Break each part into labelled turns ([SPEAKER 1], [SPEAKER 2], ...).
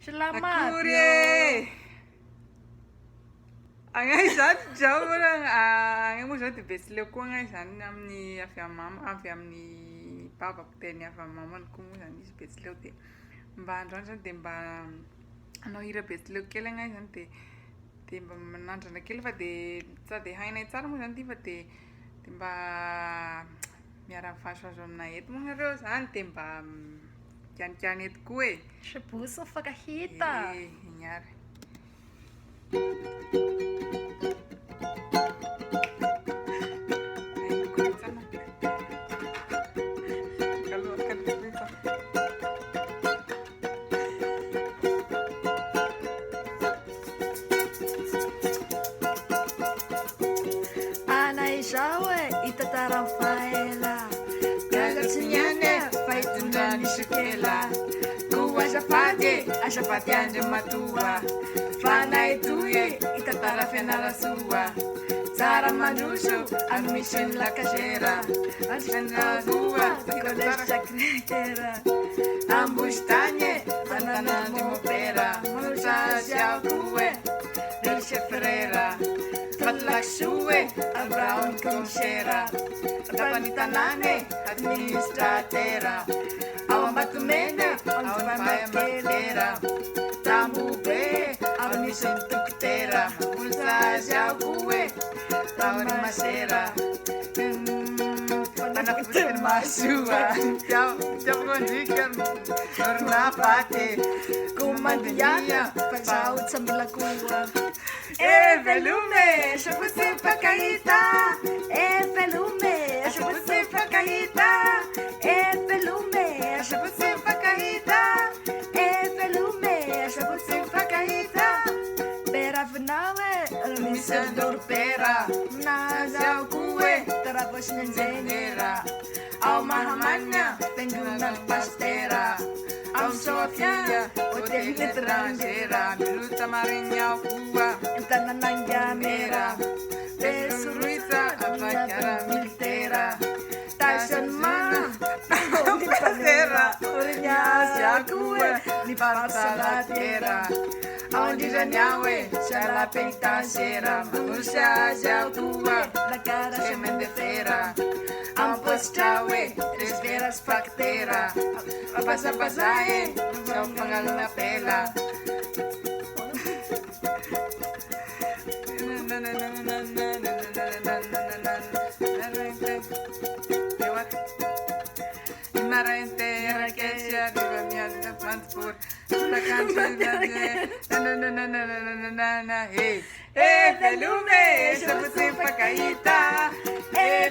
[SPEAKER 1] Selamat
[SPEAKER 2] Akory
[SPEAKER 1] yo.
[SPEAKER 2] Angay zany zao orang angay moa zao de betsileo koa angay zany amin'ny avy amin'ny mama avy amin'ny babako teny avy amin'ny mamany koa moa zany izy betsileo de mba androany zany de mba hanao hira betsileo kely angay zany de mba manandrana kely fa de tsy de hainay tsara moa zany ty fa de mba miara mifasoaso aminay eto moa nareo zany de mba kianikiany eto koa e.
[SPEAKER 1] Shabuso fakahita.
[SPEAKER 2] Igny ary.
[SPEAKER 1] Anay zao e itatara faela. Gagatsinyane faitundrany shukela. Kuwa azafady andro matua. Fanay tuye itatara fianara sua. Tsara mandroso ano misy ny lakazera. Andrena rua tikolesa krekera. Ambush tanye ananandry mopera. Manosazy akoe Delcia Ferreira. Fatlaksue Abraham Comsera. Tapanitanane administratera. Ao Ambatomena ao Famakera. Tambube ao nisy dokotera. Molosazy akoe Taony Masera. Manapoteny masoa. Tiao kondrika orina pate. Kumandiana fazao tsambilakoa. Velume, shabusi fakahita. Velume, shabusi fakahita. Velume, shabusi fakahita. Velume, shabusi fakahita. Pera vinawe, misa dorpera. Nazau kue, terabos nenzenera. Au mahamanya, pengguna pastera. Au Sofia, hotel estrangeira.
[SPEAKER 2] Minuta marinha rua.
[SPEAKER 1] Tanananga mera,
[SPEAKER 2] Besuruita, Abacara
[SPEAKER 1] militera, Tyson ma,
[SPEAKER 2] Terra,
[SPEAKER 1] Orignasa
[SPEAKER 2] Siakue,
[SPEAKER 1] ni
[SPEAKER 2] Passa la terra. Onde Janiawe, Shala Peita Sera, Manusia Tua,
[SPEAKER 1] la cara
[SPEAKER 2] Semen de Fera. Ampostrawe, Tres Veras Factera. Passa Pasae, São Pangaluna Pela. Marentera que se arriva minha transpor la canción hey velume shabusi fakahita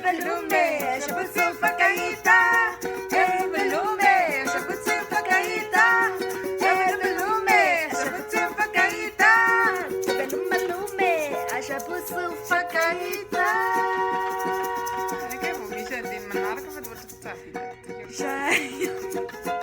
[SPEAKER 1] Velume, shabusi fakahita.
[SPEAKER 2] velume shabusi fakahita
[SPEAKER 1] Velume, shabusi fakahita. Velume, shabusi fakahita.
[SPEAKER 2] Perché mi senti in marca per tutti i
[SPEAKER 1] Shai.